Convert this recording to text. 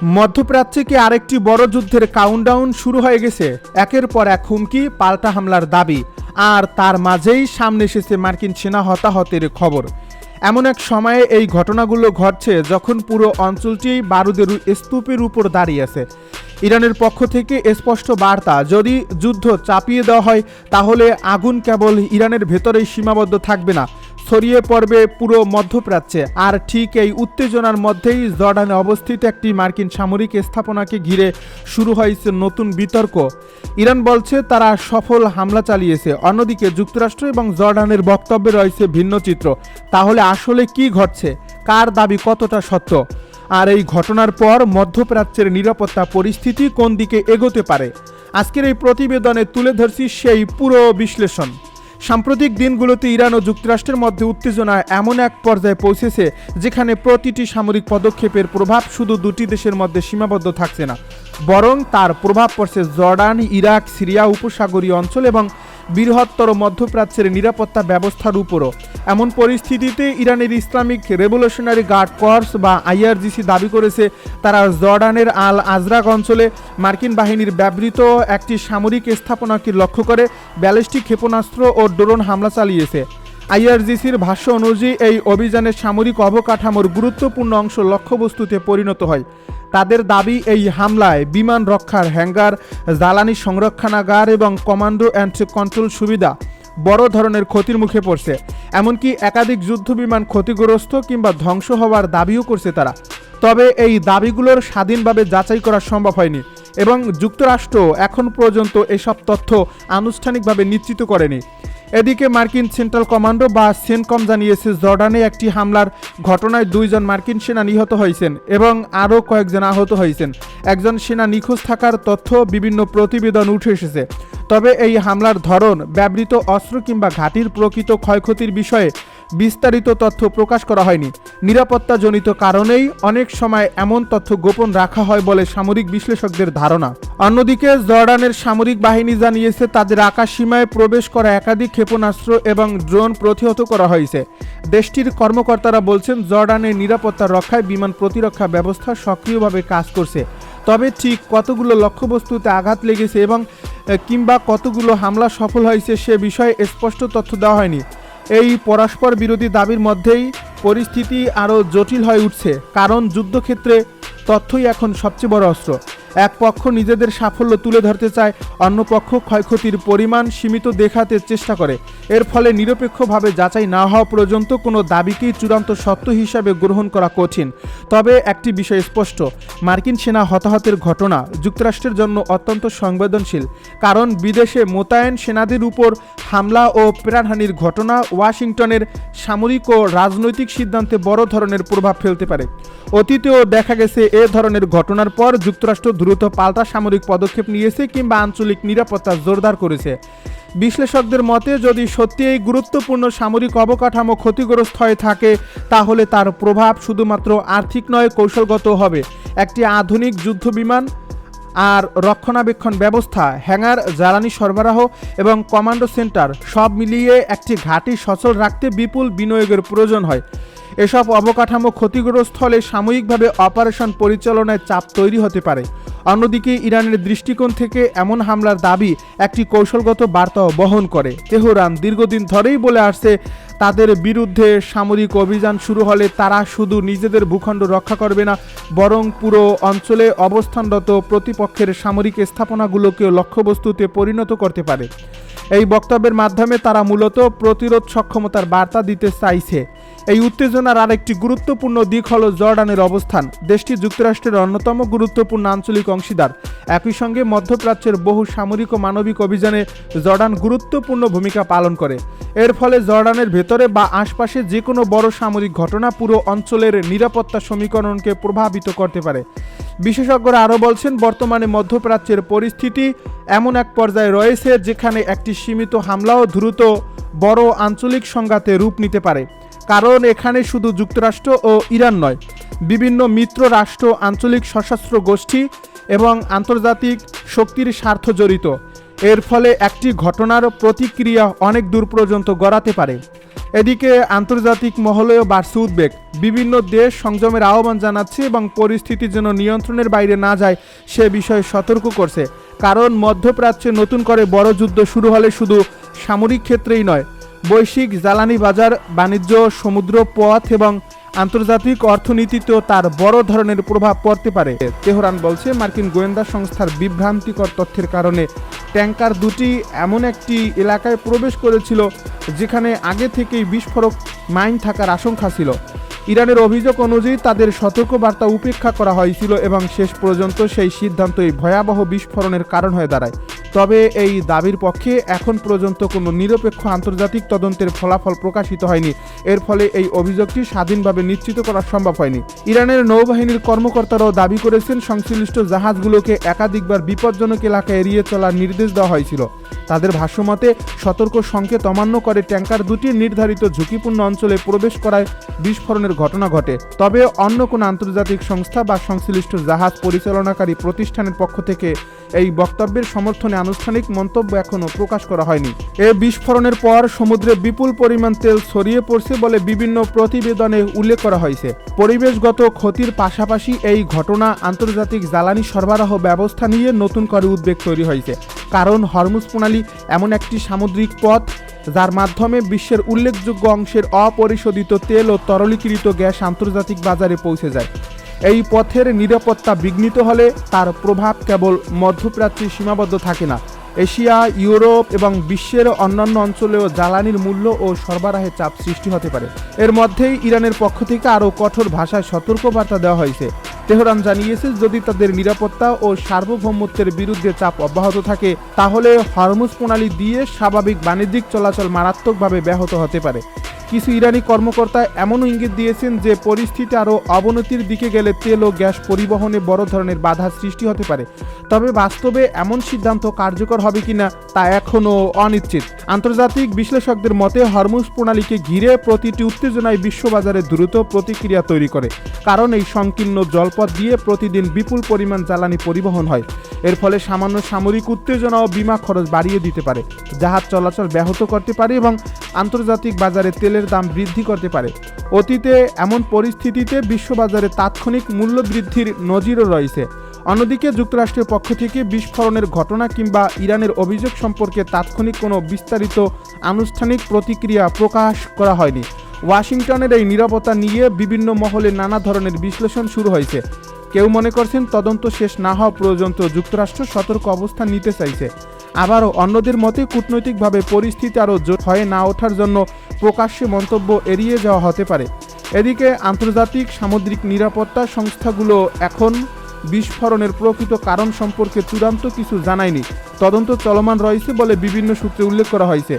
মধ্যপ্রাচ্যে কি আরেকটি বড় যুদ্ধের কাউন্টডাউন শুরু হয়ে গেছে? একের পর এক হুমকি, পাল্টা হামলার দাবি, আর তার মাঝেই সামনে এসেছে মার্কিন সেনা হতাহতের খবর। এমন এক সময়ে এই ঘটনাগুলো ঘটছে যখন পুরো অঞ্চলটি বারুদের স্তূপের উপর দাঁড়িয়ে আছে। ইরানের পক্ষ থেকে স্পষ্ট বার্তা, যদি যুদ্ধ চাপিয়ে দেওয়া হয় তাহলে আগুন কেবল ইরানের ভেতরেই সীমাবদ্ধ থাকবে না, ছড়িয়ে পড়বে পুরো মধ্যপ্রাচ্যে। আর ঠিক এই উত্তেজনার মধ্যেই জর্ডানে অবস্থিত একটি মার্কিন সামরিক স্থাপনাকে ঘিরে শুরু হয়েছে নতুন বিতর্ক। ইরান বলছে তারা সফল হামলা চালিয়েছে, অন্যদিকে যুক্তরাষ্ট্র এবং জর্ডানের বক্তব্যে রয়েছে ভিন্ন চিত্র। তাহলে আসলে কি ঘটছে, কার দাবি কতটা সত্য, আর এই ঘটনার পর মধ্যপ্রাচ্যের নিরাপত্তা পরিস্থিতি কোন দিকে এগোতে পারে, আজকের এই প্রতিবেদনে তুলে ধরছি সেই পুরো বিশ্লেষণ। সাম্প্রতিক দিনগুলোতে ইরান ও যুক্তরাষ্ট্রের মধ্যে উত্তেজনা এমন এক পর্যায়ে পৌঁছেছে যেখানে প্রতিটি সামরিক পদক্ষেপের প্রভাব শুধু দুটি দেশের মধ্যে সীমাবদ্ধ থাকছে না, বরং তার প্রভাব পড়ছে জর্ডান, ইরাক, সিরিয়া, উপসাগরীয় অঞ্চল এবং বৃহত্তর মধ্যপ্রাচ্যের নিরাপত্তা ব্যবস্থার উপরও। এমন পরিস্থিতিতে ইরানের ইসলামিক রেভলিউশনারি গার্ড কর্পস বা আইআরজিসি দাবি করেছে তারা জর্ডানের আল আজরাক অঞ্চলে মার্কিন বাহিনীর ব্যবহৃত একটি সামরিক স্থাপনাকে লক্ষ্য করে ব্যালিস্টিক ক্ষেপণাস্ত্র ও ড্রোন হামলা চালিয়েছে। আইআরজিসির ভাষ্য অনুযায়ী এই অভিযানে সামরিক অবকাঠামোর গুরুত্বপূর্ণ অংশ লক্ষ্যবস্তুতে পরিণত হয়। তাদের দাবি, এই হামলায় বিমান রক্ষার হ্যাঙ্গার, জ্বালানি সংরক্ষণাগার এবং কমান্ডো অ্যান্ড কন্ট্রোল সুবিধা বড় ধরনের ক্ষতির মুখে পড়ছে। এমনকি একাধিক যুদ্ধবিমান ক্ষতিগ্রস্ত কিংবা ধ্বংস হওয়ার দাবিও করছে তারা। তবে এই দাবিগুলোর স্বাধীনভাবে যাচাই করা সম্ভব হয়নি এবং যুক্তরাষ্ট্র এখন পর্যন্ত এসব তথ্য আনুষ্ঠানিকভাবে নিশ্চিত করেনি। এদিকে মার্কিন সেন্ট্রাল কমান্ডো বা সেনকম জানিয়েছে জর্ডানে একটি হামলার ঘটনায় 2 জন মার্কিন সেনা নিহত হয়েছেন এবং আরও কয়েকজন আহত হয়েছেন। একজন সেনা নিখোঁজ থাকার তথ্য বিভিন্ন প্রতিবেদন উঠে এসেছে। তবে এই হামলার ধরন, ব্যবহৃত অস্ত্র কিংবা ঘাঁটির প্রকৃত ক্ষয়ক্ষতির বিষয়ে বিস্তারিত তথ্য প্রকাশ করা হয়নি। নিরাপত্তাজনিত কারণেই অনেক সময় এমন তথ্য গোপন রাখা হয় বলে সামরিক বিশ্লেষকদের ধারণা। অন্যদিকে জর্ডানের সামরিক বাহিনী জানিয়েছে তাদের আকাশ সীমায় প্রবেশ করা একাধিক ক্ষেপণাস্ত্র এবং ড্রোন প্রতিহত করা হয়েছে। দেশটির কর্মকর্তারা বলছেন জর্ডানের নিরাপত্তা রক্ষায় বিমান প্রতিরক্ষা ব্যবস্থা সক্রিয়ভাবে কাজ করছে। তবে ঠিক কতগুলো লক্ষ্যবস্তুতে আঘাত লেগেছে এবং কিংবা কতগুলো হামলা সফল হয়েছে সে বিষয়ে স্পষ্ট তথ্য দেওয়া হয়নি। এই পরস্পর বিরোধী দাবির মধ্যেই পরিস্থিতি আরও জটিল হয়ে উঠছে, কারণ যুদ্ধক্ষেত্রে তথ্যই এখন সবচেয়ে বড় অস্ত্র। এক পক্ষ নিজেদের সাফল্য তুলে ধরতে চায়, অন্য পক্ষ ক্ষয়ক্ষতির পরিমাণ সীমিত দেখাতে চেষ্টা করে। এর ফলে নিরপেক্ষভাবে যাচাই না হওয়া পর্যন্ত কোনো দাবিকেই চূড়ান্ত সত্য হিসাবে গ্রহণ করা কঠিন। তবে একটি বিষয় স্পষ্ট, মার্কিন সেনা হতাহতের ঘটনা যুক্তরাষ্ট্রের জন্য অত্যন্ত সংবেদনশীল, কারণ বিদেশে মোতায়েন সেনাদের উপর হামলা ও প্রাণহানির ঘটনা ওয়াশিংটনের সামরিক ও রাজনৈতিক সিদ্ধান্তে বড় ধরনের প্রভাব ফেলতে পারে। অতীতেও দেখা গেছে এ ধরনের ঘটনার পর যুক্তরাষ্ট্র দ্রুত পাল্টা সামরিক পদক্ষেপ নিয়েছে কিংবা আঞ্চলিক নিরাপত্তা জোরদার করেছে। বিশ্লেষকদের মতে, যদি সত্যি এই গুরুত্বপূর্ণ সামরিক অবকাঠামো ক্ষতিগ্রস্ত হয়ে থাকে তাহলে তার প্রভাব শুধুমাত্র আর্থিক নয়, কৌশলগত হবে। একটি আধুনিক যুদ্ধবিমান আর রক্ষণাবেক্ষণ ব্যবস্থা, হ্যাঙ্গার, জ্বালানি সরবরাহ এবং কমান্ডো সেন্টার সব মিলিয়ে একটি ঘাঁটি সচল রাখতে বিপুল বিনিয়োগের প্রয়োজন হয়। এসব অবকাঠামো ক্ষতিগ্রস্ত হলে সাময়িকভাবে অপারেশন পরিচালনায় চাপ তৈরি হতে পারে। অন্যদিকে ইরানের দৃষ্টিকোণ থেকে এমন হামলার দাবি একটি কৌশলগত বার্তাও বহন করে। তেহরান দীর্ঘদিন ধরেই বলে আসছে তাদের বিরুদ্ধে সামরিক অভিযান শুরু হলে তারা শুধু নিজেদের ভূখণ্ড রক্ষা করবে না, বরং পুরো অঞ্চলে অবস্থানরত প্রতিপক্ষের সামরিক স্থাপনাগুলোকেও লক্ষ্যবস্তুতে পরিণত করতে পারে। এই বক্তব্যের মাধ্যমে তারা মূলত প্রতিরোধ সক্ষমতার বার্তা দিতে চাইছে। এই উত্তেজনার আরেকটি গুরুত্বপূর্ণ দিক হল জর্ডানের অবস্থান। দেশটি যুক্তরাষ্ট্রের অন্যতম গুরুত্বপূর্ণ আঞ্চলিক অংশীদার। একই সঙ্গে মধ্যপ্রাচ্যের বহু সামরিক ও মানবিক অভিযানে জর্ডান গুরুত্বপূর্ণ ভূমিকা পালন করে। এর ফলে জর্ডানের ভেতরে বা আশপাশে যে কোনো বড় সামরিক ঘটনা পুরো অঞ্চলের নিরাপত্তা সমীকরণকে প্রভাবিত করতে পারে। বিশেষজ্ঞরা আরও বলছেন, বর্তমানে মধ্যপ্রাচ্যের পরিস্থিতি এমন এক পর্যায়ে রয়েছে যেখানে একটি সীমিত হামলাও দ্রুত বড় আঞ্চলিক সংঘাতে রূপ নিতে পারে। কারণ এখানে শুধু যুক্তরাষ্ট্র ও ইরান নয়, বিভিন্ন মিত্র রাষ্ট্র, আঞ্চলিক সশস্ত্র গোষ্ঠী এবং আন্তর্জাতিক শক্তির স্বার্থ জড়িত। এর ফলে একটি ঘটনার প্রতিক্রিয়া অনেক দূর পর্যন্ত গড়াতে পারে। এদিকে আন্তর্জাতিক মহলেও বাড়ছে উদ্বেগ। বিভিন্ন দেশ সংযমের আহ্বান জানাচ্ছে এবং পরিস্থিতি যেন নিয়ন্ত্রণের বাইরে না যায় সে বিষয়ে সতর্ক করছে। কারণ মধ্যপ্রাচ্যে নতুন করে বড় যুদ্ধ শুরু হলে শুধু সামরিক ক্ষেত্রেই নয়, বৈশ্বিক জ্বালানি বাজার, বাণিজ্য, সমুদ্র পথ এবং আন্তর্জাতিক অর্থনীতিতেও তার বড় ধরনের প্রভাব পড়তে পারে। তেহরান বলছে মার্কিন গোয়েন্দা সংস্থার বিভ্রান্তিকর তথ্যের কারণে ট্যাঙ্কার দুটি এমন একটি এলাকায় প্রবেশ করেছিল যেখানে আগে থেকেই বিস্ফোরক মাইন থাকার আশঙ্কা ছিল। ইরানের অভিযোগ অনুযায়ী তাদের সতর্কবার্তা উপেক্ষা করা হয়েছিল এবং শেষ পর্যন্ত সেই সিদ্ধান্তই ভয়াবহ বিস্ফোরণের কারণ হয়ে দাঁড়ায়। তবে এই দাবির পক্ষে এখন পর্যন্ত কোনো নিরপেক্ষ আন্তর্জাতিক তদন্তের ফলাফল প্রকাশিত হয়নি। এর ফলে এই অভিযোগটি স্বাধীনভাবে নিশ্চিত করা সম্ভব হয়নি। ইরানের নৌবাহিনীর কর্মকর্তারাও দাবি করেছেন সংশ্লিষ্ট জাহাজগুলোকে একাধিকবার বিপজ্জনক এলাকা এড়িয়ে চলার নির্দেশ দেওয়া হয়েছিল। তাদের ভাষ্যমতে সতর্ক সংকেত অমান্য করে ট্যাঙ্কার দুটি নির্ধারিত ঝুঁকিপূর্ণ অঞ্চলে প্রবেশ করায় বিস্ফোরণের ঘটনা ঘটে। তবে অন্য কোনো আন্তর্জাতিক সংস্থা বা সংশ্লিষ্ট জাহাজ পরিচালনাকারী প্রতিষ্ঠানের পক্ষ থেকে এই বক্তব্যের সমর্থনে আনুষ্ঠানিক মন্তব্য এখনও প্রকাশ করা হয়নি। এ বিস্ফোরণের পর সমুদ্রে বিপুল পরিমাণ তেল ছড়িয়ে পড়ছে বলে বিভিন্ন প্রতিবেদনে উল্লেখ করা হয়েছে। পরিবেশগত ক্ষতির পাশাপাশি এই ঘটনা আন্তর্জাতিক জ্বালানি সরবরাহ ব্যবস্থা নিয়ে নতুন করে উদ্বেগ তৈরি হয়েছে। কারণ হরমুজ প্রণালী এমন একটি সামুদ্রিক পথ যার মাধ্যমে বিশ্বের উল্লেখযোগ্য অংশের অপরিশোধিত তেল ও তরলীকৃত গ্যাস আন্তর্জাতিক বাজারে পৌঁছে যায়। এই পথের নিরাপত্তা বিঘ্নিত হলে তার প্রভাব কেবল মধ্যপ্রাচ্যে সীমাবদ্ধ থাকে না, এশিয়া, ইউরোপ এবং বিশ্বের অন্যান্য অঞ্চলেও জ্বালানির মূল্য ও সরবরাহে চাপ সৃষ্টি হতে পারে। এর মধ্যেই ইরানের পক্ষ থেকে আরও কঠোর ভাষায় সতর্কবার্তা দেওয়া হয়েছে। তেহরান জানিয়েছে যদি তাদের নিরাপত্তা ও সার্বভৌমত্বের বিরুদ্ধে চাপ অব্যাহত থাকে তাহলে হরমুজ প্রণালী দিয়ে স্বাভাবিক বাণিজ্যিক চলাচল মারাত্মকভাবে ব্যাহত হতে পারে। কিছু ইরানি কর্মকর্তা এমনও ইঙ্গিত দিয়েছেন যে পরিস্থিতি আরও অবনতির দিকে গেলে তেল ও গ্যাস পরিবহনে বড় ধরনের বাধা সৃষ্টি হতে পারে। তবে বাস্তবে এমন সিদ্ধান্ত কার্যকর হবে কিনা তা এখনও অনিশ্চিত। আন্তর্জাতিক বিশ্লেষকদের মতে হরমুজ প্রণালীকে ঘিরে প্রতিটি উত্তেজনায় বিশ্ববাজারে দ্রুত প্রতিক্রিয়া তৈরি করে, কারণ এই সংকীর্ণ জলপথ দিয়ে প্রতিদিন বিপুল পরিমাণ জ্বালানি পরিবহন হয়। এর ফলে সামান্য সামরিক উত্তেজনা ও বিমা খরচ বাড়িয়ে দিতে পারে, জাহাজ চলাচল ব্যাহত করতে পারে এবং আন্তর্জাতিক বাজারে তেলের দাম বৃদ্ধি করতে পারে। অতীতে এমন পরিস্থিতিতে বিশ্ববাজারে তাৎক্ষণিক মূল্য বৃদ্ধির নজিরও রয়েছে। অন্যদিকে যুক্তরাষ্ট্রের পক্ষ থেকে বিস্ফোরণের ঘটনা কিংবা ইরানের অভিযোগ সম্পর্কে তাৎক্ষণিক কোনো বিস্তারিত আনুষ্ঠানিক প্রতিক্রিয়া প্রকাশ করা হয়নি। ওয়াশিংটনের এই নিরাপত্তা নিয়ে বিভিন্ন মহলে নানা ধরনের বিশ্লেষণ শুরু হয়েছে। কেউ মনে করছেন তদন্ত শেষ না হওয়া পর্যন্ত যুক্তরাষ্ট্র সতর্ক অবস্থান নিতে চাইছে। আবারও অন্যদের মতে কূটনৈতিকভাবে পরিস্থিতি আরও জোট হয়ে না ওঠার জন্য প্রকাশ্যে মন্তব্য এড়িয়ে যাওয়া হতে পারে। এদিকে আন্তর্জাতিক সামুদ্রিক নিরাপত্তা সংস্থাগুলো এখন বিস্ফোরণের প্রকৃত কারণ সম্পর্কে চূড়ান্ত কিছু জানায়নি। তদন্ত চলমান রয়েছে বলে বিভিন্ন সূত্রে উল্লেখ করা হয়েছে।